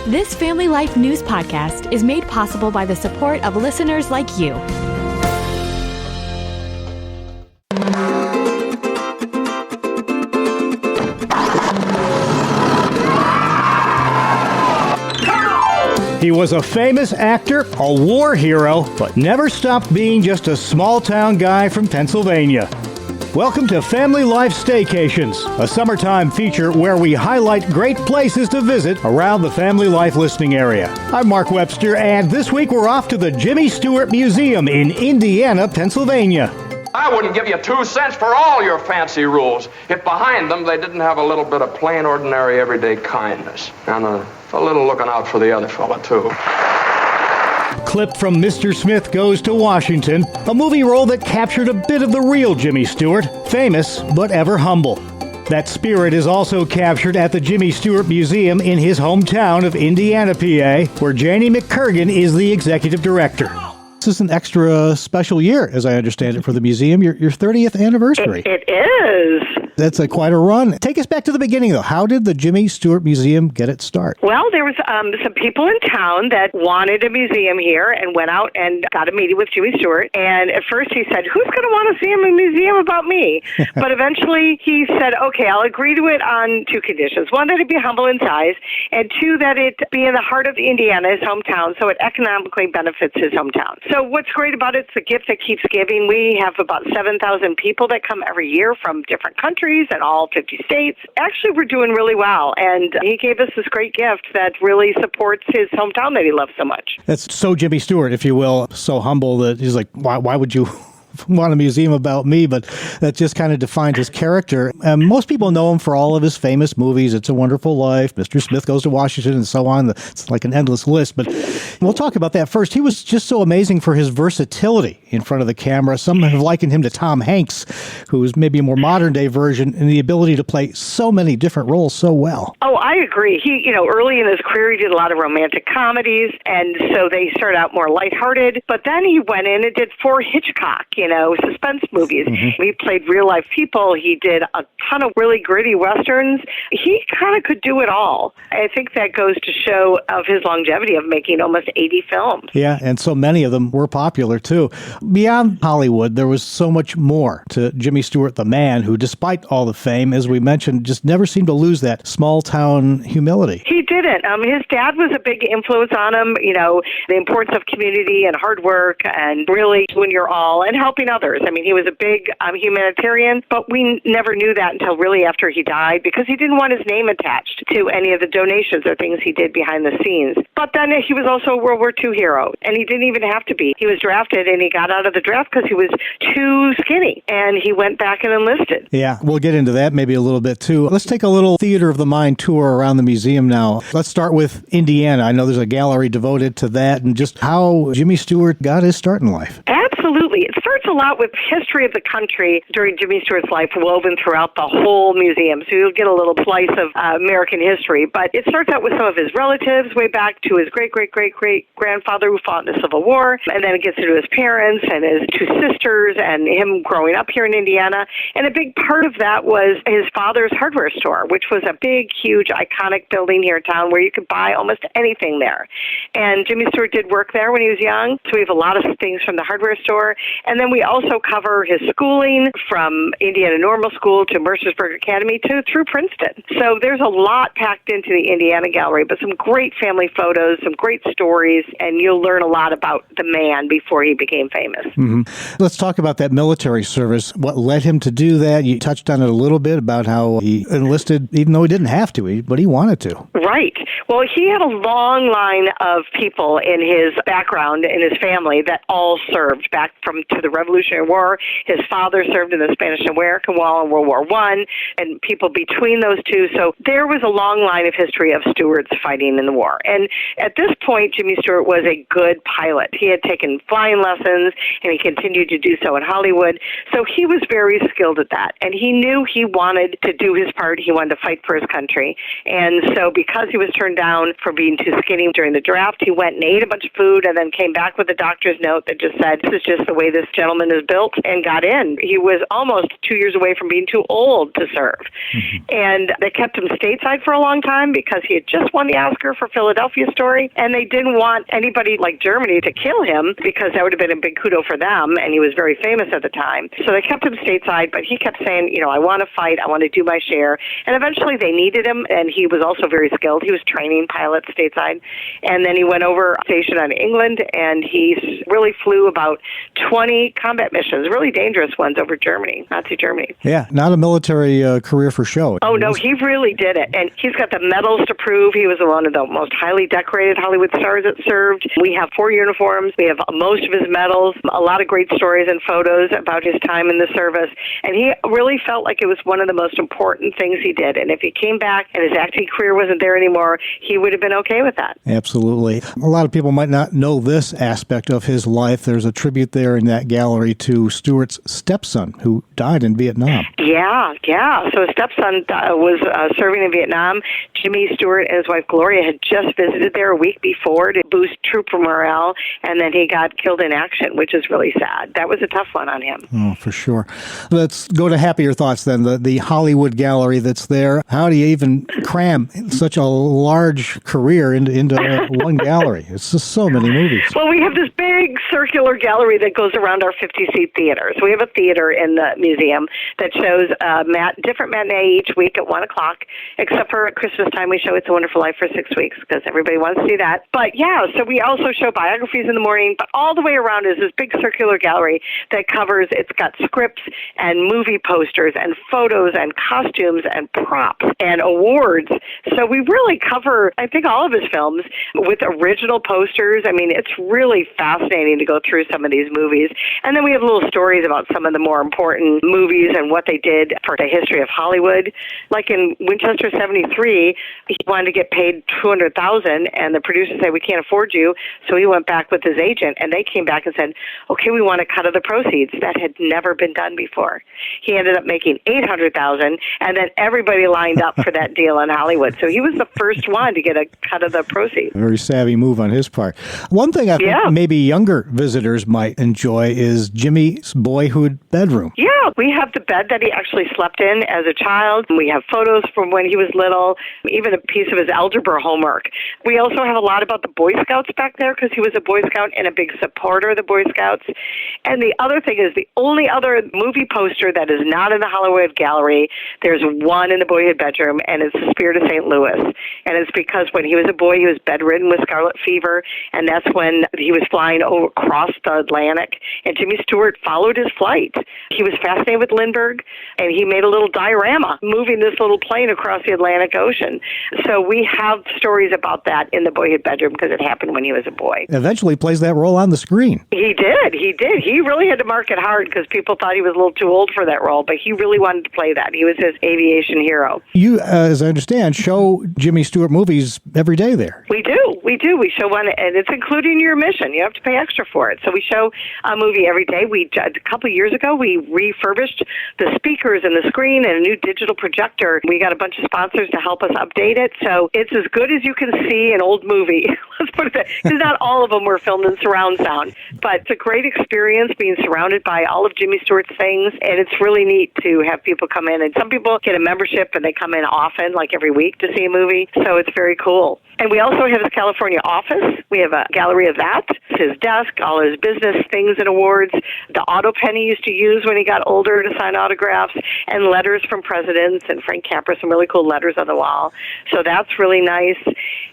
This Family Life News podcast is made possible by the support of listeners like you. He was a famous actor, a war hero, but never stopped being just a small-town guy from Pennsylvania. Welcome to Family Life Staycations, a summertime feature where we highlight great places to visit around the Family Life listening area. I'm Mark Webster, and this week we're off to the Jimmy Stewart Museum in Indiana, Pennsylvania. I wouldn't give you 2 cents for all your fancy rules if behind them they didn't have a little bit of plain, ordinary, everyday kindness. And a little looking out for the other fella, too. Clip from Mr. Smith Goes to Washington, a movie role that captured a bit of the real Jimmy Stewart, famous but ever humble. That spirit is also captured at the Jimmy Stewart Museum in his hometown of Indiana, PA, where Janie McKirgin is the executive director. This is an extra special year, as I understand it, for the museum, your 30th anniversary. It is. That's quite a run. Take us back to the beginning, though. How did the Jimmy Stewart Museum get its start? Well, there was some people in town that wanted a museum here and went out and got a meeting with Jimmy Stewart. And at first he said, who's going to want to see a museum about me? But eventually he said, okay, I'll agree to it on 2 conditions. 1, that it be humble in size, and 2, that it be in the heart of Indiana, his hometown, so it economically benefits his hometown. So what's great about it, it's the gift that keeps giving. We have about 7,000 people that come every year from different countries and all 50 states. Actually, we're doing really well, and he gave us this great gift that really supports his hometown that he loves so much. That's so Jimmy Stewart, if you will, so humble that he's like, why would you want a museum about me? But that just kind of defined his character. Most people know him for all of his famous movies, It's a Wonderful Life, Mr. Smith Goes to Washington, and so on. It's like an endless list, but we'll talk about that first. He was just so amazing for his versatility in front of the camera. Some have likened him to Tom Hanks, who is maybe a more modern-day version, in the ability to play so many different roles so well. Oh, I agree. He, early in his career, he did a lot of romantic comedies, and so they started out more lighthearted. But then he went in and did 4 Hitchcock, suspense movies. Mm-hmm. He played real-life people. He did a ton of really gritty westerns. He kind of could do it all. I think that goes to show of his longevity of making almost 80 films. Yeah, and so many of them were popular, too. Beyond Hollywood, there was so much more to Jimmy Stewart, the man, who, despite all the fame, as we mentioned, just never seemed to lose that small-town humility. He didn't. His dad was a big influence on him, the importance of community and hard work and really doing your all and helping others. I mean, he was a big humanitarian, but we never knew that until really after he died because he didn't want his name attached to any of the donations or things he did behind the scenes. But then he was also a World War II hero, and he didn't even have to be. He was drafted, and he got out of the draft because he was too skinny, and he went back and enlisted. Yeah, we'll get into that maybe a little bit, too. Let's take a little theater of the mind tour around the museum now. Let's start with Indiana. I know there's a gallery devoted to that and just how Jimmy Stewart got his start in life. Absolutely. It starts a lot with history of the country during Jimmy Stewart's life woven throughout the whole museum. So you'll get a little slice of American history. But it starts out with some of his relatives way back to his great-great-great-great-grandfather who fought in the Civil War. And then it gets into his parents and his 2 sisters and him growing up here in Indiana. And a big part of that was his father's hardware store, which was a big, huge, iconic building here in town where you could buy almost anything there. And Jimmy Stewart did work there when he was young. So we have a lot of things from the hardware store. And then we also cover his schooling from Indiana Normal School to Mercersburg Academy through Princeton. So there's a lot packed into the Indiana Gallery, but some great family photos, some great stories, and you'll learn a lot about the man before he became famous. Mm-hmm. Let's talk about that military service. What led him to do that? You touched on it a little bit about how he enlisted, even though he didn't have to, but he wanted to. Right. Well, he had a long line of people in his background, in his family, that all served back to the Revolutionary War. His father served in the Spanish-American War and World War I, and people between those two. So there was a long line of history of Stewarts fighting in the war. And at this point, Jimmy Stewart was a good pilot. He had taken flying lessons, and he continued to do so in Hollywood. So he was very skilled at that. And he knew he wanted to do his part. He wanted to fight for his country. And so because he was turned down for being too skinny during the draft, he went and ate a bunch of food and then came back with a doctor's note that just said, this is just the way this gentleman gentleman is built and got in. He was almost 2 years away from being too old to serve. And they kept him stateside for a long time because he had just won the Oscar for Philadelphia Story, and they didn't want anybody like Germany to kill him because that would have been a big kudo for them, and he was very famous at the time. So they kept him stateside, but he kept saying, I want to fight, I want to do my share. And eventually they needed him, and he was also very skilled. He was training pilots stateside. And then he went over stationed on England, and he really flew about 20 combat missions, really dangerous ones over Germany, Nazi Germany. Yeah, not a military career for show. Oh, no, he really did it. And he's got the medals to prove. He was one of the most highly decorated Hollywood stars that served. We have 4 uniforms. We have most of his medals, a lot of great stories and photos about his time in the service. And he really felt like it was one of the most important things he did. And if he came back and his acting career wasn't there anymore, he would have been okay with that. Absolutely. A lot of people might not know this aspect of his life. There's a tribute there in that gallery to Stewart's stepson, who died in Vietnam. Yeah. So his stepson was serving in Vietnam. Jimmy Stewart and his wife Gloria had just visited there a week before to boost troop morale, and then he got killed in action, which is really sad. That was a tough one on him. Oh, for sure. Let's go to happier thoughts then. The Hollywood gallery that's there. How do you even cram such a large career into one gallery? It's just so many movies. Well, we have this big circular gallery that goes around our 50-seat theater. So we have a theater in the museum that shows different matinee each week at 1 o'clock, except for at Christmas time we show It's a Wonderful Life for 6 weeks because everybody wants to see that. But yeah, so we also show biographies in the morning, but all the way around is this big circular gallery that covers, it's got scripts and movie posters and photos and costumes and props and awards. So we really cover, I think, all of his films with original posters. I mean, it's really fascinating to go through some of these movies. And then we have little stories about some of the more important movies and what they did for the history of Hollywood. Like in Winchester 73, he wanted to get paid $200,000, and the producers said, we can't afford you. So he went back with his agent, and they came back and said, okay, we want a cut of the proceeds. That had never been done before. He ended up making $800,000, and then everybody lined up for that deal in Hollywood. So he was the first one to get a cut of the proceeds. A very savvy move on his part. One thing I think maybe younger visitors might enjoy is Jimmy's boyhood bedroom. Yeah, we have the bed that he actually slept in as a child. We have photos from when he was little, even a piece of his algebra homework. We also have a lot about the Boy Scouts back there because he was a Boy Scout and a big supporter of the Boy Scouts. And the other thing is the only other movie poster that is not in the Hollywood Gallery, there's one in the boyhood bedroom, and it's The Spirit of St. Louis. And it's because when he was a boy, he was bedridden with scarlet fever, and that's when he was flying across the Atlantic, and Jimmy Stewart followed his flight. He was fascinated with Lindbergh, and he made a little diorama moving this little plane across the Atlantic Ocean. So we have stories about that in the boyhood bedroom because it happened when he was a boy. Eventually plays that role on the screen. He did. He really had to mark it hard because people thought he was a little too old for that role, but he really wanted to play that. He was his aviation hero. You, as I understand, show Jimmy Stewart movies every day there. We do. We show one, and it's including your admission. You have to pay extra for it. So we show a movie every day. A couple of years ago, we refurbished the speakers and the screen and a new digital projector. We got a bunch of sponsors to help us update it. So it's as good as you can see an old movie. Let's put it that. Because not all of them were filmed in surround sound. But it's a great experience being surrounded by all of Jimmy Stewart's things. And it's really neat to have people come in. And some people get a membership and they come in often, like every week, to see a movie. So it's very cool. And we also have his California office. We have a gallery of that. His desk, all his business things and awards, the auto pen he used to use when he got older to sign autographs, and letters from presidents and Frank Capra, some really cool letters on the wall. So that's really nice.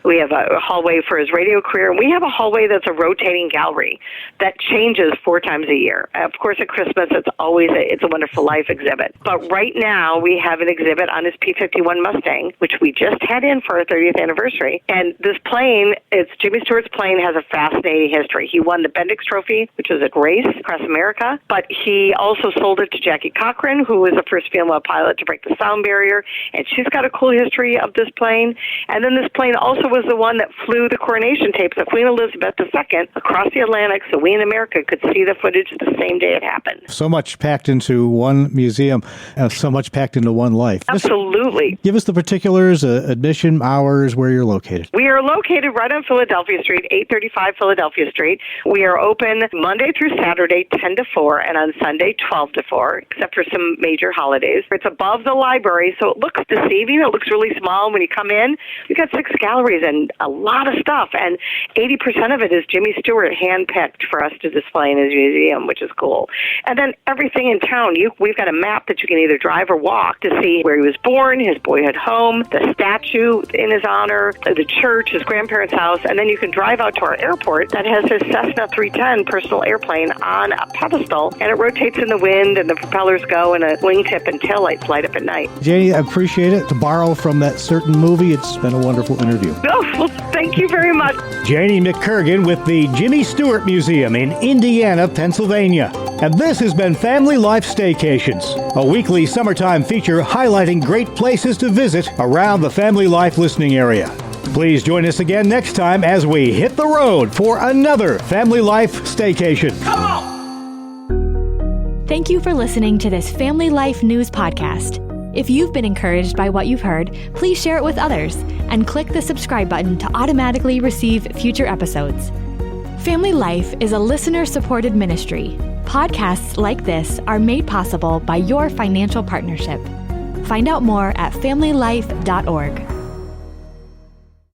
We have a hallway for his radio career. And we have a hallway that's a rotating gallery that changes 4 times a year. Of course, at Christmas, it's always It's a Wonderful Life exhibit. But right now, we have an exhibit on his P-51 Mustang, which we just had in for our 30th anniversary. And this plane, Jimmy Stewart's plane, has a fascinating history. He won the Bendix Trophy, which is a race across America, but he also sold it to Jackie Cochran, who was the first female pilot to break the sound barrier, and she's got a cool history of this plane. And then this plane also was the one that flew the coronation tapes of Queen Elizabeth II across the Atlantic so we in America could see the footage the same day it happened. So much packed into one museum, so much packed into one life. Absolutely. Give us the particulars, admission, hours, where you're located. We are located right on Philadelphia Street, 835 Philadelphia Street. We are open Monday through Saturday, 10 to 4, and on Sunday, 12 to 4, except for some major holidays. It's above the library, so it looks deceiving. It looks really small. When you come in, we've got 6 galleries and a lot of stuff, and 80% of it is Jimmy Stewart hand-picked for us to display in his museum, which is cool. And then everything in town, we've got a map that you can either drive or walk to see where he was born, his boyhood home, the statue in his honor, the church, his grandparents' house, and then you can drive out to our airport that has his Cessna 310 personal airplane on a pedestal, and it rotates in the wind, and the propellers go, and a wingtip and taillights light up at night. Janie, I appreciate it. To borrow from that certain movie, it's been a wonderful interview. Oh, well, thank you very much. Janie McKirgin with the Jimmy Stewart Museum in Indiana, Pennsylvania. And this has been Family Life Staycations, a weekly summertime feature highlighting great places to visit around the family life listening area. Please join us again next time as we hit the road for another Family Life Staycation. Come on! Thank you for listening to this Family Life News podcast. If you've been encouraged by what you've heard, please share it with others and click the subscribe button to automatically receive future episodes. Family Life is a listener-supported ministry. Podcasts like this are made possible by your financial partnership. Find out more at familylife.org.